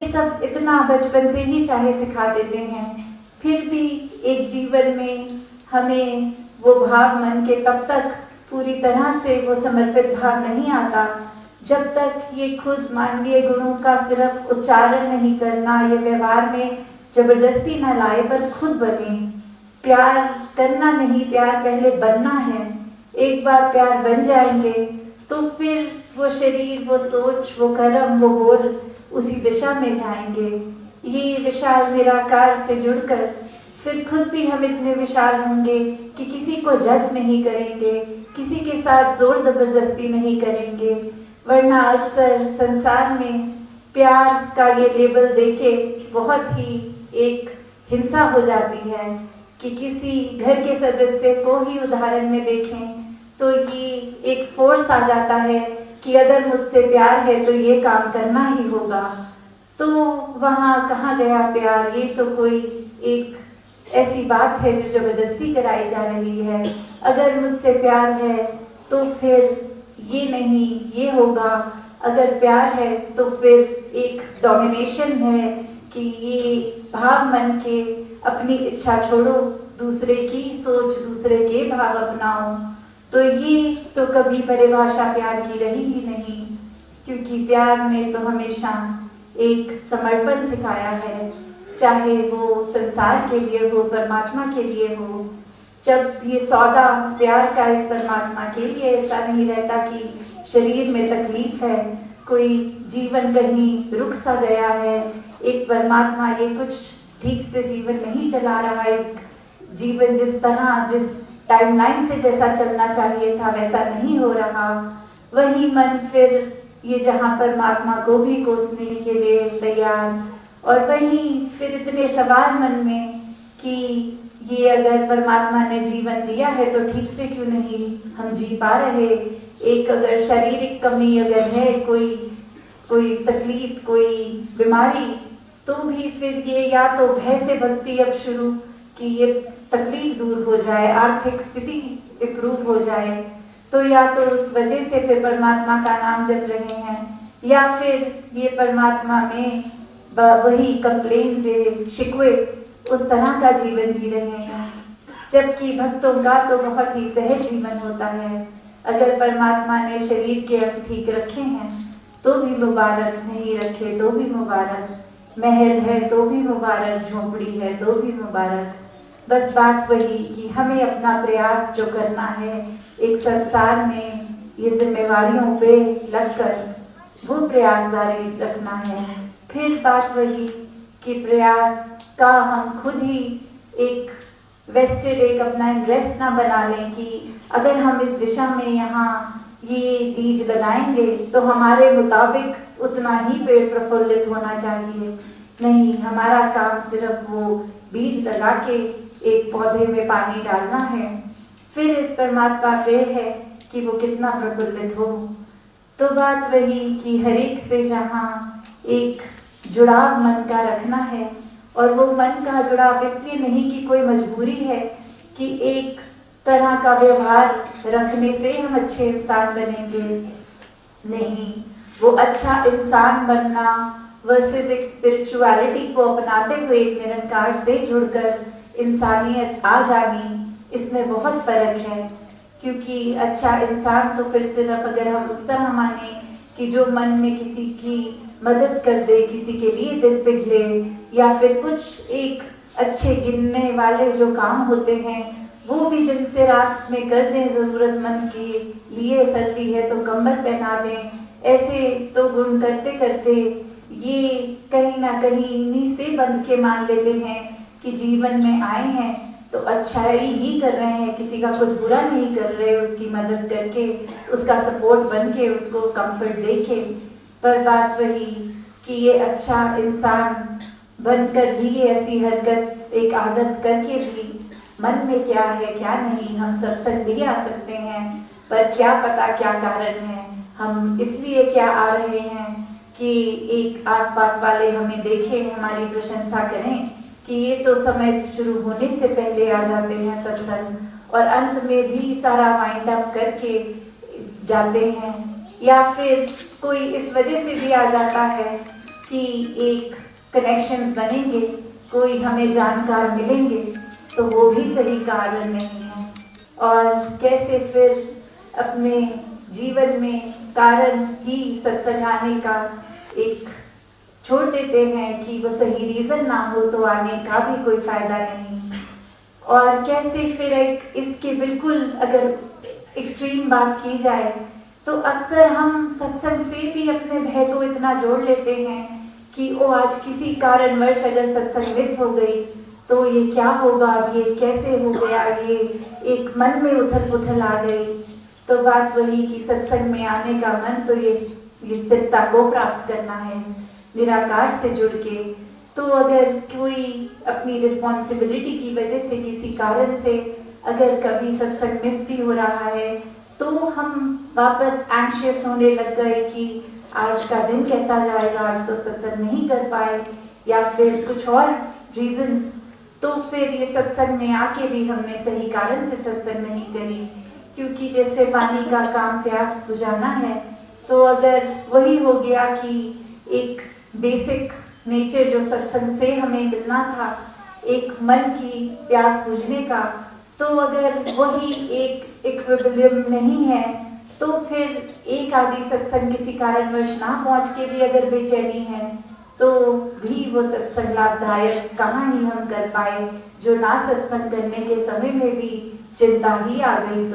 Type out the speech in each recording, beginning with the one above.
सब इतना बचपन से ही चाहे सिखा देते हैं, फिर भी एक जीवन में हमें वो भाव मन के तब तक पूरी तरह से वो समर्पित भाव नहीं आता जब तक ये खुद मानवीय गुणों का सिर्फ उच्चारण नहीं करना, ये व्यवहार में जबरदस्ती न लाए पर खुद बने। प्यार करना नहीं, प्यार पहले बनना है। एक बार प्यार बन जाएंगे तो फिर वो शरीर, वो सोच, वो कर्म, वो बोल उसी दिशा में जाएंगे। ये विशाल निराकार से जुड़कर फिर खुद भी हम इतने विशाल होंगे कि किसी को जज नहीं करेंगे, किसी के साथ जोर जबरदस्ती नहीं करेंगे। वरना अक्सर संसार में प्यार का ये लेबल देके बहुत ही एक हिंसा हो जाती है कि किसी घर के सदस्य को ही उदाहरण में देखें तो ये एक फोर्स आ जाता है कि अगर मुझसे प्यार है तो ये काम करना ही होगा। तो वहाँ कहाँ गया प्यार? ये तो कोई एक ऐसी बात है जो जबरदस्ती कराई जा रही है। अगर मुझसे प्यार है तो फिर ये नहीं, ये होगा। अगर प्यार है तो फिर एक डोमिनेशन है कि ये भाव मन के अपनी इच्छा छोड़ो, दूसरे की सोच, दूसरे के भाव अपनाओ। तो ये तो कभी परिभाषा प्यार की रही ही नहीं, क्योंकि प्यार ने तो हमेशा एक समर्पण सिखाया है, चाहे वो संसार के लिए हो, परमात्मा के लिए हो। जब ये सौदा प्यार का इस परमात्मा के लिए ऐसा नहीं रहता कि शरीर में तकलीफ है, कोई जीवन कहीं रुक सा गया है, एक परमात्मा ये कुछ ठीक से जीवन नहीं चला रहा, एक जीवन जिस तरह, जिस टाइमलाइन से जैसा चलना चाहिए था वैसा नहीं हो रहा। वही मन फिर ये जहाँ परमात्मा को भी कोसने के लिए तैयार, और वही फिर इतने सवाल मन में कि ये अगर परमात्मा ने जीवन दिया है तो ठीक से क्यों नहीं हम जी पा रहे। एक अगर शारीरिक कमी अगर है, कोई तकलीफ, कोई बीमारी, तो भी फिर ये या तो भय से भक्ति अब शुरू कि ये तकलीफ दूर हो जाए, आर्थिक स्थिति इंप्रूव हो जाए, तो या तो उस वजह से फिर परमात्मा का नाम जप रहे हैं, या फिर ये परमात्मा में वही कंप्लेन से शिकवे उस तरह का जीवन जी रहे हैं। जबकि भक्तों का तो बहुत ही सहज जीवन होता है। अगर परमात्मा ने शरीर के अंग ठीक रखे हैं तो भी मुबारक, नहीं रखे तो भी मुबारक, महल है तो भी मुबारक, झोपड़ी है तो भी मुबारक। बस बात वही कि हमें अपना प्रयास जो करना है एक संसार में ये जिम्मेवारियों पे लगकर वो प्रयास जारी रखना है। फिर बात वही कि प्रयास का हम खुद ही एक वेस्टेड, एक अपना इंटरेस्ट ना बना लें कि अगर हम इस दिशा में यहाँ ये बीज लगाएंगे तो हमारे मुताबिक उतना ही पेड़ प्रफुल्लित होना चाहिए। नहीं, हमारा काम सिर्फ वो बीज लगा के एक पौधे में पानी डालना है, फिर इस परमात्मा पे है कि वो कितना प्रफुल्लित हो। तो बात वही कि हर एक से जहाँ एक जुड़ाव मन का रखना है, और वो मन का जुड़ाव इसलिए नहीं कि कोई मजबूरी है कि एक तरह का व्यवहार रखने से हम अच्छे इंसान बनेंगे। नहीं, वो अच्छा इंसान बनना वर्सेस एक स्पिरिचुअलिटी को अपनाते हुए एक निरंकार से जुड़कर इंसानियत आ जानी, इसमें बहुत फर्क है। क्योंकि अच्छा इंसान तो फिर सिर्फ अगर हम उस तरह माने कि जो मन में किसी की मदद कर दे, किसी के लिए दिल पिघले, या फिर कुछ एक अच्छे गिनने वाले जो काम होते हैं वो भी दिन से रात में कर दें, जरूरतमंद के लिए सर्दी है तो कंबल पहना दें। ऐसे तो गुण करते करते ये कहीं ना कहीं इन्हीं से बंध के मान लेते हैं कि जीवन में आए हैं तो अच्छाई ही कर रहे हैं, किसी का कुछ बुरा नहीं कर रहे, उसकी मदद करके, उसका सपोर्ट बन के, उसको कंफर्ट दे के। पर बात वही कि ये अच्छा इंसान बनकर भी ऐसी हरकत, एक आदत करके भी मन में क्या है क्या नहीं, हम सत्संग भी आ सकते हैं पर क्या पता क्या कारण है। हम इसलिए क्या आ रहे हैं कि एक आसपास वाले हमें देखें, हमारी प्रशंसा करें कि ये तो समय शुरू होने से पहले आ जाते हैं सत्संग, और अंत में भी सारा वाइंड अप करके जाते हैं, या फिर कोई इस वजह से भी आ जाता है कि एक कनेक्शंस बनेंगे, कोई हमें जानकार मिलेंगे, तो वो भी सही कारण नहीं है। और कैसे फिर अपने जीवन में कारण ही सत्संग आने का एक छोड़ देते हैं कि वो सही रीजन ना हो तो आने का भी कोई फायदा नहीं। और कैसे फिर एक इसके बिल्कुल अगर एक्सट्रीम बात की जाए तो अक्सर हम सत्संग से भी अपने भय को इतना जोड़ लेते हैं कि ओ आज किसी कारणवश अगर सत्संग मिस हो गई तो ये क्या होगा, अब ये कैसे हो गया, ये एक मन में उथल पुथल आ गई। तो बात वही कि सत्संग में आने का मन तो ये स्थिरता को प्राप्त करना है निराकार से जुड़ के। तो अगर कोई अपनी रिस्पॉन्सिबिलिटी की वजह से किसी कारण से अगर कभी सत्संग मिस भी हो रहा है तो हम वापस एंशियस होने लग गए कि आज का दिन कैसा जाएगा, आज तो सत्संग नहीं कर पाए, या फिर कुछ और रीजंस। तो फिर ये सत्संग में आके भी हमने सही कारण से सत्संग नहीं करी, क्योंकि जैसे पानी का काम प्यास बुझाना है, तो अगर वही हो गया कि एक बेसिक नेचर जो सत्संग से हमें मिलना था, एक मन की प्यास बुझने का, तो अगर वही एक इक्विलिब्रियम नहीं है तो फिर एक आदि सत्संग किसी कारणवश ना पहुंच के भी अगर बेचैनी है तो भी वो सत्संग लाभदायक कहाँ ही हम कर पाए, जो ना सत्संग करने के समय में भी चिंता ही आ गई।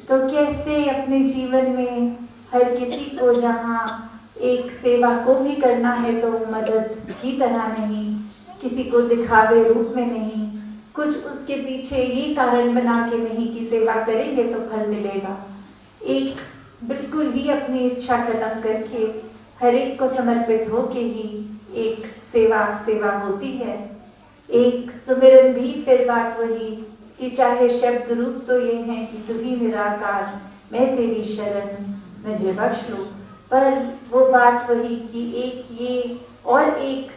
तो कैसे अपने जीवन में हर किसी को जहाँ एक सेवा को भी करना है तो मदद की तरह नहीं, किसी को दिखावे रूप में नहीं, कुछ उसके पीछे ये कारण बना के नहीं कि सेवा करेंगे तो फल मिलेगा। एक बिल्कुल ही अपनी इच्छा खत्म करके हर एक को समर्पित होके ही एक सेवा होती है। एक सुमिरन भी फिर बात वही कि चाहे शब्द रूप तो ये है कि तू ही निराकार, मैं तेरी शरण मुझे बख्श लो, पर वो बात वही कि एक ये और एक